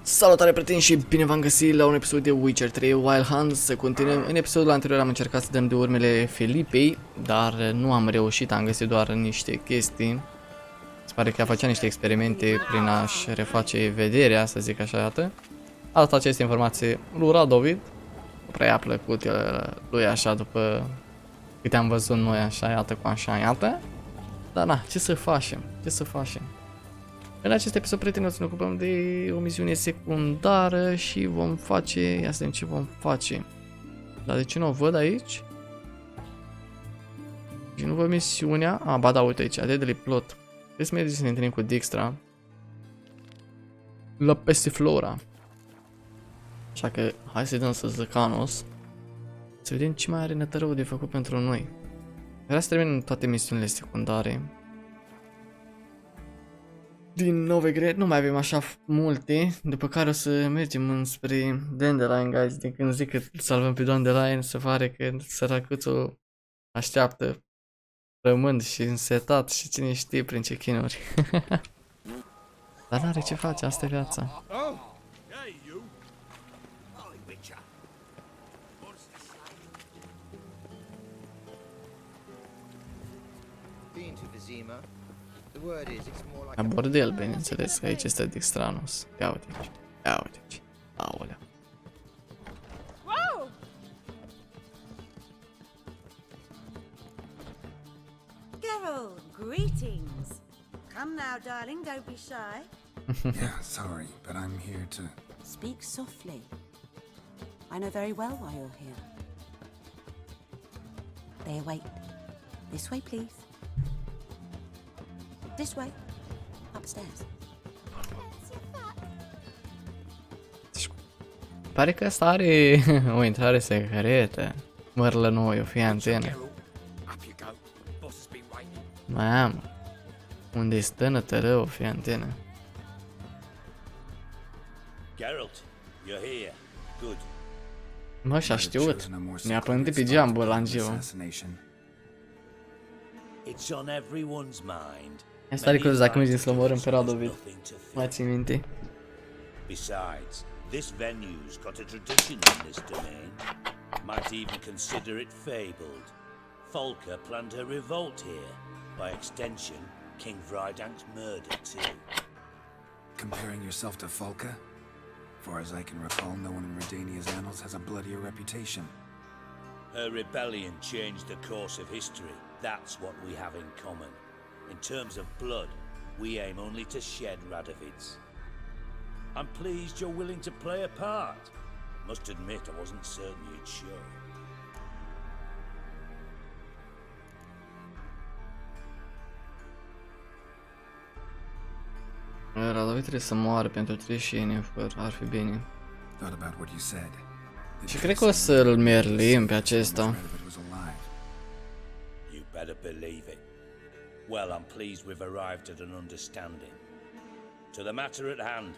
Salutare prieteni și bine v-am găsit la un episod de Witcher 3 Wild Hunt. Să continuăm. În episodul anterior am încercat să dăm de urmele Felipei, dar nu am reușit, am găsit doar niște chestii. Se pare că făcea niște experimente prin a-și reface vederea, să zic așa, iată. A dat aceste informații lui Radovid, prea plăcut lui așa după câte am văzut noi așa, iată cu așa, iată. Dar na, ce să facem, ce să facem? În acest episod, prieteni, o să ne ocupăm de o misiune secundară și vom face... Ia să vedem ce vom face. Dar de ce nu o văd aici? Și nu văd misiunea... ba da, uite aici, deadly plot. Trebuie să mergem să ne întâlnim cu Dijkstra la peste Flora. Așa că hai să-i dăm să zăcanos. Să vedem ce mai are nătărău de făcut pentru noi. Vreau să termin toate misiunile secundare. Din nou greu, nu mai avem așa multe, după care o să mergem înspre Dandelion, guys. De când zic că îl salvăm pe Dandelion, se pare că săracuțul așteaptă rămând și însetat și cine știe prin ce chinuri. Dar n-are ce face, asta e viața. La bordel, bineînțeles, că aici este Dijkstranos. Ia uite aici, ia uite aici. Aolea. Geralt, greetings. Come now, darling, don't be shy. Yeah, sorry, but I'm here to... Speak softly. I know very well why you're here. They await. This way, please. This way. Upstairs. Pare că asta are o intrare secretă. Mărlănoi, o fi antenă. Mamă. Unde stă nătărău, o fi antenă. Geralt, you're here. Good. Mă, și-a știut. Ne-a pântit pe geambul la Angelo. It's on everyone's mind. Asta are curioz dacă mergem să-l omorâm pe Radovid. Mai țin minte. Besides, this venue's got a tradition in this domain. Might even consider it fabled. Folka planned her revolt here. By extension, King Vridank's murder too. Comparing yourself to Folka? Far as I can recall, no one in Redania's annals has a bloodier reputation. Her rebellion changed the course of history. That's what we have in common. In terms of blood, we aim only to shed Radovid's. I'm pleased you're willing to play a part. Must admit I wasn't certain you'd show. Radovid trebuie să moară pentru 30 Yennefer, ar fi bine. Thought about what you said. Și cred că o să-l merlim pe acesta. You better believe it. Well, I'm pleased we've arrived at an understanding. To the matter at hand,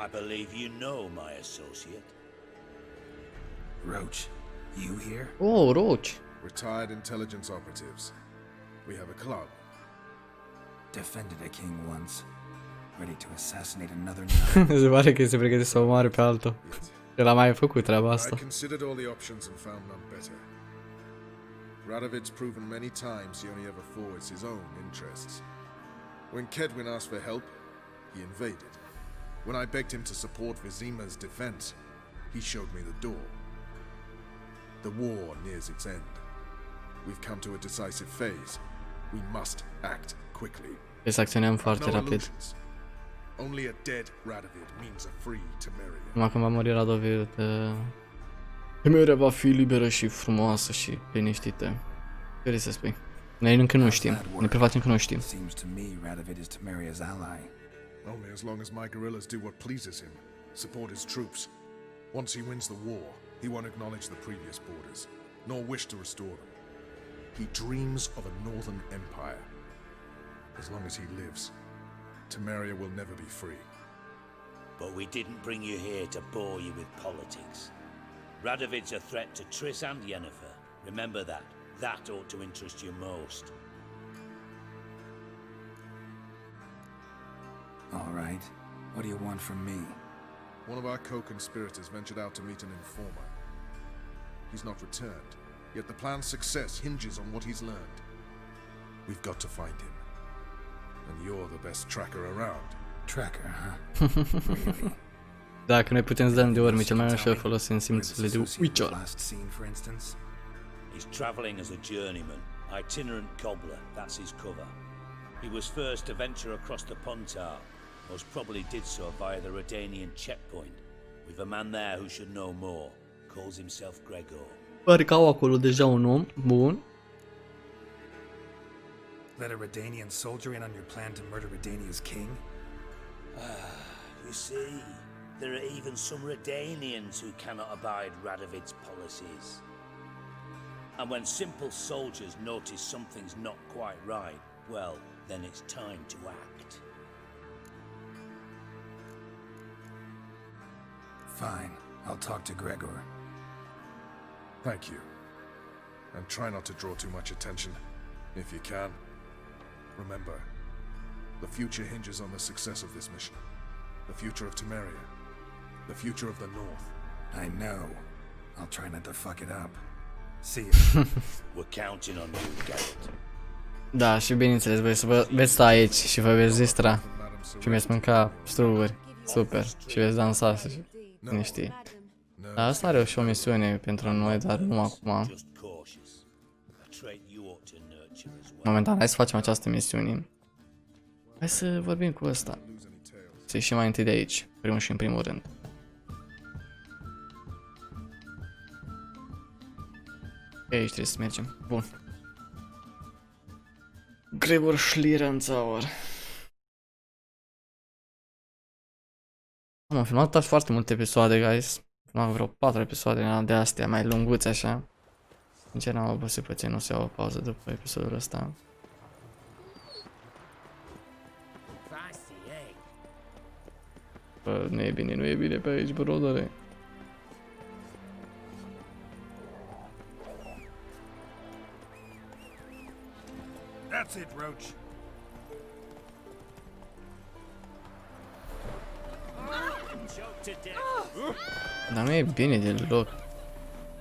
I believe you know my associate. Roche, you here? Oh, Roche. Retired intelligence operatives. We have a club. Defended a king once. Ready to assassinate another Se pare că se pregătește să omoare pe altul. El a mai făcut treaba asta. I considered all the options and found none better. Radovid's proven many times he only ever forwards his own interests. When Kedwin asked for help, he invaded. When I begged him to support Vizima's defense, he showed me the door. The war nears its end. We've come to a decisive phase. We must act quickly. Trebuie să acționăm foarte rapid. illusions. Only a dead Radovid means a free Temeria. Numai când va muri Radovid, Temeria va fi liberă și frumoasă și liniștită. Ce vrei să spui? Noi încă nu știm. Ne prefacem că nu știm. Seems to me Radovid is Temeria's ally. Only as long as my guerrillas do what pleases him, support his troops. Once he wins the war, he won't acknowledge the previous borders, nor wish to restore them. He dreams of a northern empire. As long as he lives, Temeria will never be free. But we didn't bring you here to bore you with politics. Radovid's a threat to Triss and Yennefer. Remember that. That ought to interest you most. All right. What do you want from me? One of our co-conspirators ventured out to meet an informer. He's not returned, yet the plan's success hinges on what he's learned. We've got to find him. And you're the best tracker around. Tracker, huh? Really? Dacă noi putem să dăm de urme, cel mai ușor folosim simțurile de Witcher. Last scene, for instance? He's travelling as a journeyman, itinerant cobbler, that's his cover. He was first to venture across the Pontar, most probably did so via the Redanian checkpoint. We've a man there who should know more, calls himself Gregor. Pare că au acolo deja un om bun. Let a Redanian soldier in on your plan to murder Redania's king? You see, there are even some Redanians who cannot abide Radovid's policies. And when simple soldiers notice something's not quite right, well, then it's time to act. Fine, I'll talk to Gregor. Thank you. And try not to draw too much attention, if you can. Remember, the future hinges on the success of this mission. The future of Temeria. The future of the North. I know. I'll try not to fuck it up. See you. We're counting on you, Geralt. Da, și bineînțeles, voi să vă veți sta aici și vă veți distra și veți mânca struguri, super, și veți dansa și cine știe. Dar asta are și o misiune pentru noi, dar nu acum. Just cautious. A trait you ought to nurture as well. Momentan, hai să facem această misiune. Hai să vorbim cu ăsta. Să ieșim mai întâi de aici, primul și în primul rând. Aici trebuie să mergem. Bun. Gregor Schlierenzauer. Am filmat foarte multe episoade, guys. Am filmat vreo 4 episoade de astea, mai lunguți așa. Sincer, n-am obosit puțin, nu se iau o pauză după episodul ăsta. Bă, nu e bine pe aici, brodere. That's it, Roche. Dar nu e bine deloc.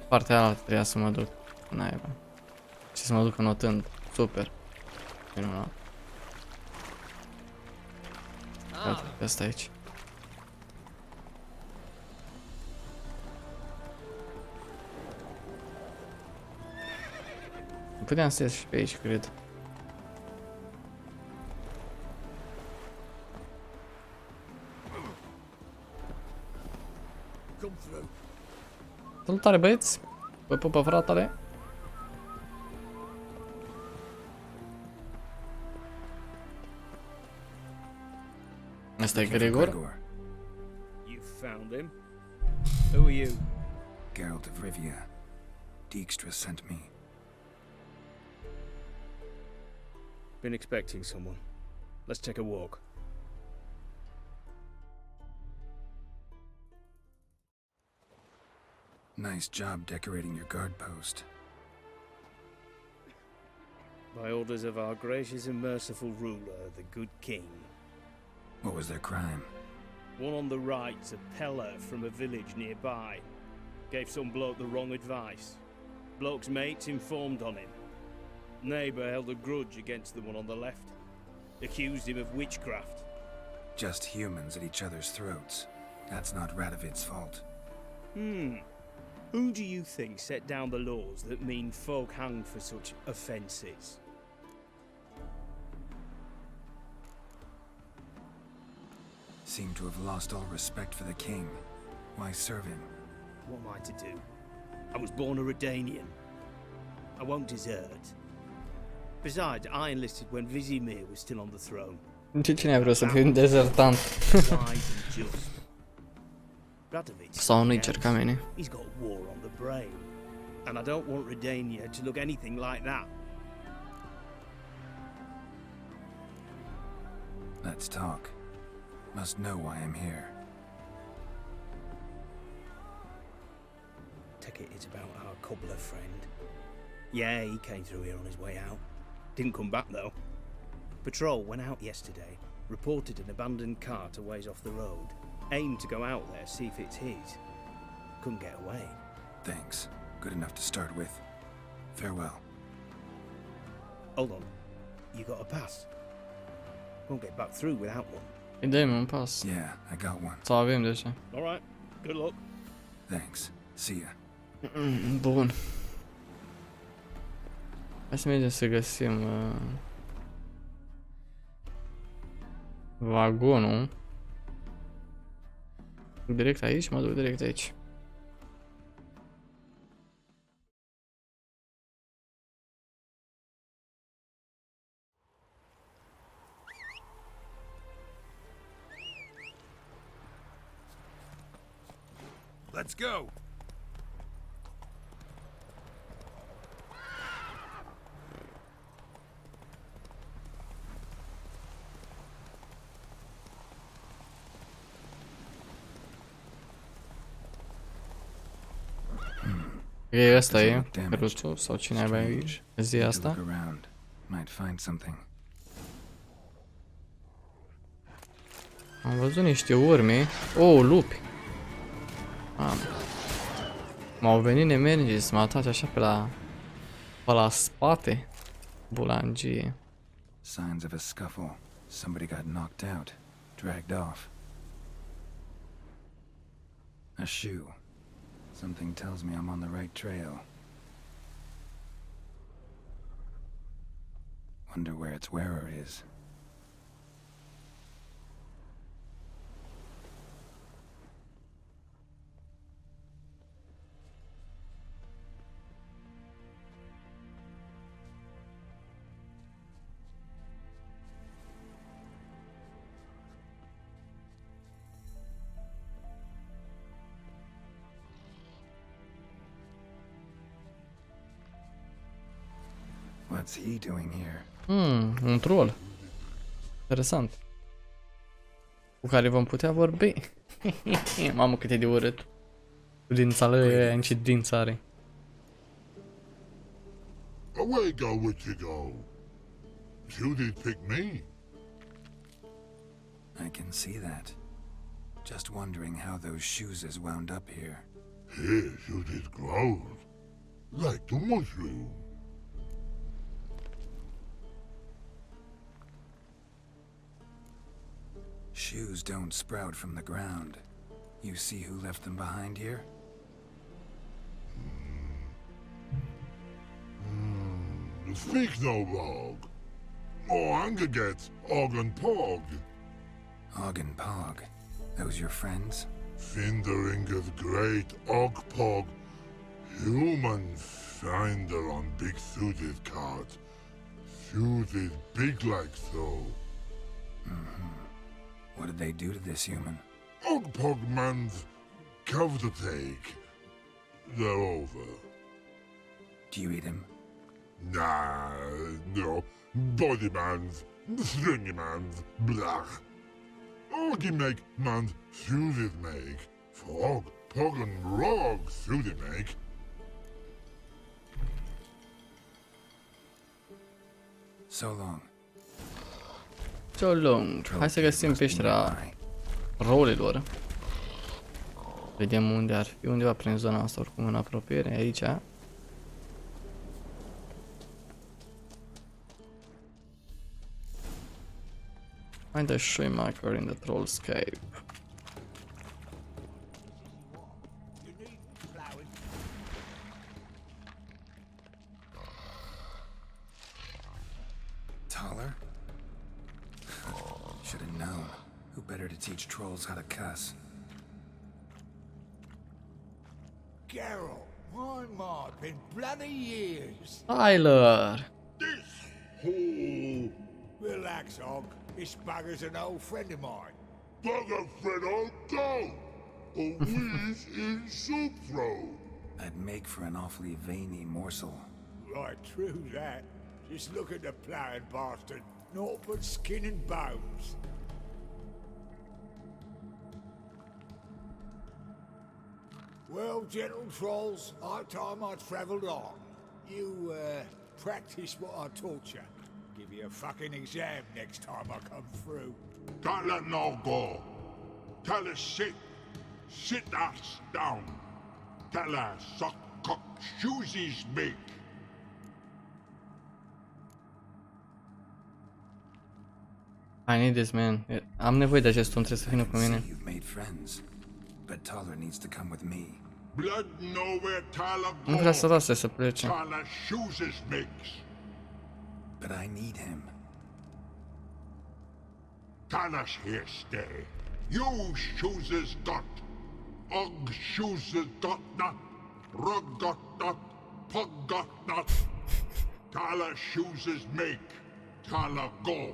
Partea aia trebuia să mă duc. Naiba. Și să mă duc înotând. Super. Minunat. Uite, pe asta aici. Puteam să ies și pe aici, cred. Salutare, băieți! Vă pupă, fratele! Asta e Gregor. You found him? Who are you? Geralt of Rivia. Dijkstra sent me. Been expecting someone. Let's take a walk. Nice job decorating your guard post. By orders of our gracious and merciful ruler, the good king. What was their crime? One on the right's a peller from a village nearby. Gave some bloke the wrong advice. Bloke's mates informed on him. Neighbour held a grudge against the one on the left. Accused him of witchcraft. Just humans at each other's throats. That's not Radovid's fault. Who do you think set down the laws that mean folk hang for such offences? Seem to have lost all respect for the king. Why serve him? What am I to do? I was born a Redanian. I won't desert. Besides, I enlisted when Vizimir was still on the throne. Cine a vrut să fiu un dezertant? Wise and just. Radovid, Sau nu-i cer ca mine. he's got war on the brain. And I don't want Redania to look anything like that. Let's talk. Must know why I'm here. Take it it's about our cobbler friend. Yeah, he came through here on his way out. Didn't come back though. Patrol went out yesterday. reported an abandoned cart a ways off the road. Aimed to go out there, see if it's his. Couldn't get away. Thanks. Good enough to start with. Farewell. Hold on. You got a pass? Won't get back through without one. Îi dai un pas. Yeah, I got one. Sau avem deja. Alright. Good luck. Thanks. See ya. Bun. Hai să mergem să găsim vagonul. Direct aici? Mă duc direct aici. Let's go! E ăsta e, căruțul, sau cine ai aici? Zi asta? Look around. Might find something. Am văzut niște urme. Oh, lupi! M-au venit nemergii să mă atace așa pe la spate. Bulangie. Signs of a scuffle. Somebody got knocked out. Dragged off. A shoe. Something tells me I'm on the right trail. Wonder where its wearer is. What's he doing here? Un troll. Interesant. Cu care vom putea vorbi. Mamă, cât e de urât. Cu dințale aia, în ce dinți are. Away go, would you go? You did pick me. I can see that. Just wondering how those shoes is wound up here. Here you did grow. Like the mushroom. Shoes don't sprout from the ground. You see who left them behind here? Speak no log. More anger gets Og and Pog. Og and Pog. Those your friends? Finderinger's great Og Pog. Human finder on big suited cart. Suited big like so. What did they do to this human? Og Pog man's cover to take. They're over. Do you eat him? Nah, no. Body man's, stringy man's, blah. Oggy make man's suited make. Frog, Pog and Rog suited make. So long. So long. Hai să găsim peștera rolelor. Vedem unde ar fi, undeva prin zona asta, oricum în apropiere, aici. Find a shoe marker in the troll's cave. Taller? Should have known. Who better to teach trolls how to cuss? Geralt, my mark, been bloody years. Tyler! Oh, Relax, Og. This bugger's an old friend of mine. bugger friend I'll go. A wheeze in soup throat. I'd make for an awfully veiny morsel. Right, true that. Just look at the ploughing bastard. Naught but skin and bones. Well, gentle trolls, high time I travelled on. You, practice what I taught you. Give you a fucking exam next time I come through. Tala no go. Tala sit. Sit us down. Tala suck cock shoesies make. I need this, man. Am nevoie de acest om, trebuie să vină cu mine. You've made friends, but Taller needs to come with me. Blood nowhere Tala go. Nu vrea să lase să plece. Tala shoesies makes. But I need him. Tala's here stay. You chooses got. Og chooses got not. Rug got not. Pug got not. Tala chooses make. Tala go.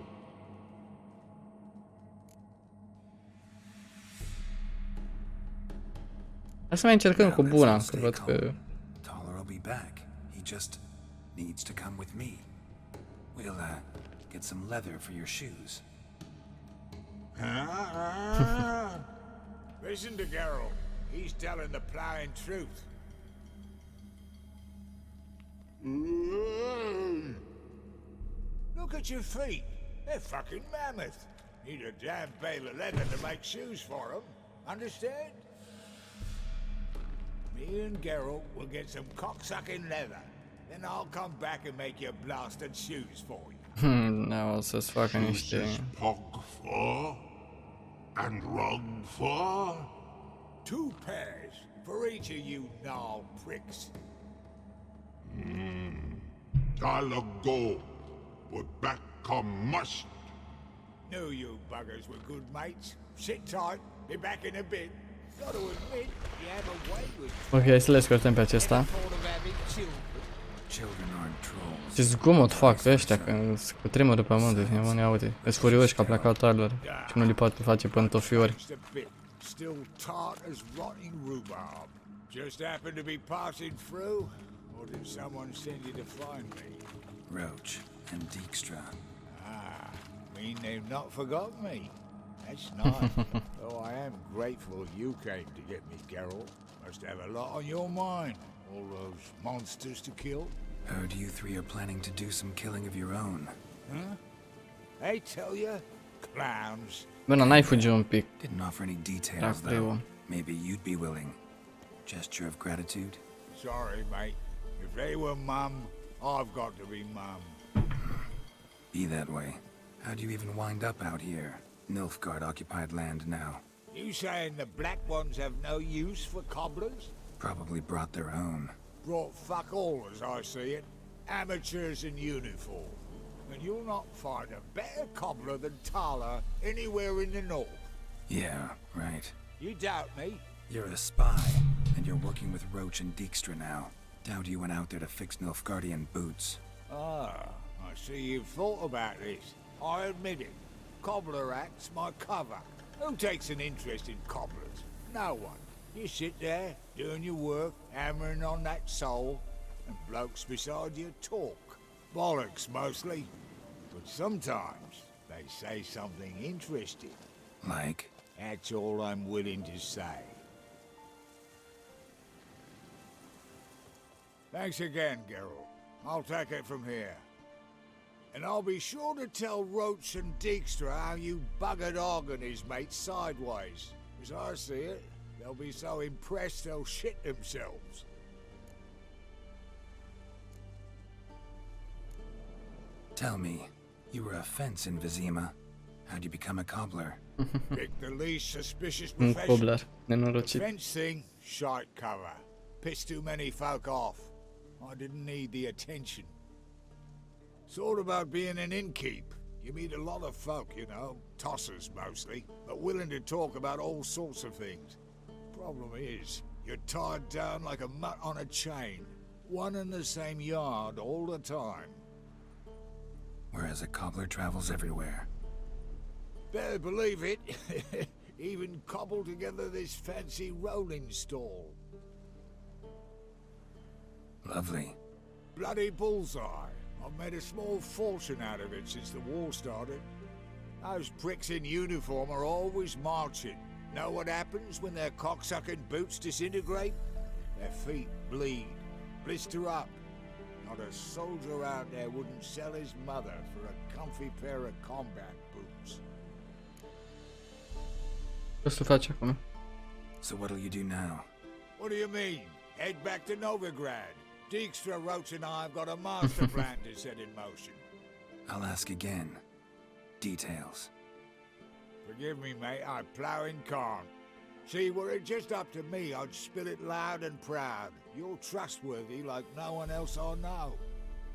Hai să mai încercăm Now cu let's buna, all că stay văd calm. că... Taller will be back. He just needs to come with me. We'll get some leather for your shoes. Listen to Geralt. He's telling the plowing truth. Look at your feet. They're fucking mammoth. Need a damn bale of leather to make shoes for them. Understand? Me and Geralt will get some cocksucking leather. Then I'll come back and make your blasted shoes for you. Da, o să-ți facă niște... Chooses pug fur. And rug fur. 2 pairs for each of you gnarled pricks. Tala go. But back come must. Knew you buggers were good mates. Sit tight, be back in a bit. Got to admit, you have a way with Ok, hai să le scurtăm pe acesta. thought of having children. Children aren't trolls. Ce zgomot fac ăștia când cu tremură pământul, ne aude. Îs furioși că a plecat Tyler și nu li poate face pântofiori. Just a bit. Still tart as rotting rhubarb. Just happened to be passing through, or did someone send you to find me? Roche and Dijkstra. Ah, mean they've not forgotten me. That's nice. Though I am grateful you came to get me, Geralt. Must have a lot on your mind. All those monsters to kill. Heard you 3 are planning to do some killing of your own. Huh? They tell you? Clowns. Bine, n-ai fugi un pic. Didn't offer any details, Dacă though. eu... Maybe you'd be willing. Gesture of gratitude? Sorry, mate. If they were mum, I've got to be mum. Be that way. How'd you even wind up out here? Nilfgaard-occupied land now. You saying the black ones have no use for cobblers? Probably brought their own. Brought fuck all, as I see it. Amateurs in uniform. And you'll not find a better cobbler than Tala anywhere in the north. Yeah, right. You doubt me? You're a spy, and you're working with Roche and Dijkstra now. Doubt you went out there to fix Nilfgaardian boots. Ah, I see you've thought about this. I admit it. Cobbler act's my cover. Who takes an interest in cobblers? No one. You sit there, doing your work, hammering on that sole, and blokes beside you talk. Bollocks, mostly. But sometimes they say something interesting. Like? That's all I'm willing to say. Thanks again, Geralt. I'll take it from here. And I'll be sure to tell Roche and Dijkstra how you buggered Og and his mates sideways. As I see it, they'll be so impressed they'll shit themselves. Tell me, you were a fence in Vizima. How'd you become a cobbler? Pick the least suspicious Un profession. cobbler, The nenorocit. fence thing, shite cover. Pissed too many folk off. I didn't need the attention. Sort about being an innkeep. You meet a lot of folk, you know, tossers mostly, but willing to talk about all sorts of things. Problem is, you're tied down like a mutt on a chain. One and the same yard all the time. Whereas a cobbler travels everywhere. Better believe it. Even cobbled together this fancy rolling stall. Lovely. Bloody bullseye. I've made a small fortune out of it since the war started. Those pricks in uniform are always marching. Know what happens when their cocksucking boots disintegrate? Their feet bleed, blister up. Not a soldier out there wouldn't sell his mother for a comfy pair of combat boots. Ce o să faci acum? So what'll you do now? What do you mean? Head back to Novigrad. Dijkstra, Roche and I have got a master plan to set in motion. I'll ask again. Details. Forgive me, mate, I plough in calm. See, were it just up to me, I'd spill it loud and proud. You're trustworthy like no one else I know.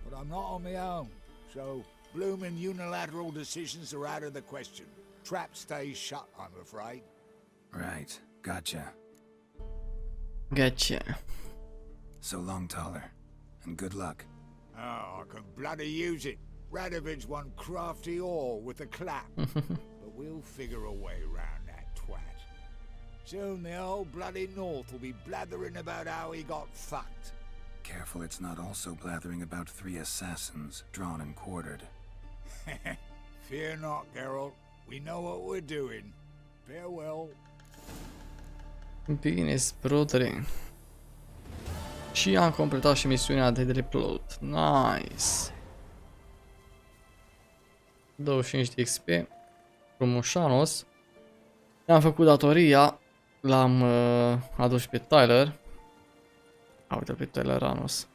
But I'm not on my own, so bloomin' unilateral decisions are out of the question. Trap stays shut, I'm afraid. Right. Gotcha. Gotcha. So long, Taller. And good luck. Oh, I can bloody use it. Radovid's one crafty all with a clap. But we'll figure a way round that twat. Soon the whole bloody North will be blathering about how he got fucked. Careful it's not also blathering about 3 assassins, drawn and quartered. Fear not, Geralt. We know what we're doing. Farewell. Bine, brodere. Și am completat și misiunea de replot. Nice. 25 de XP. Frumușanos. Am făcut datoria. L-am adus pe Tyler. Uite pe Tyler Ranos.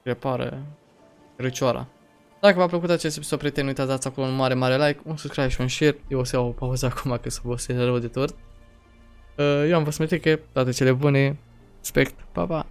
Repară răcioara. Dacă v-a plăcut acest episod, prieteni, nu uitați dați acolo un mare like, un subscribe și un share. Eu o să iau o pauză acum că să vă rău de tot. Eu am fost Meteche, toate cele bune. Respect, pa, pa!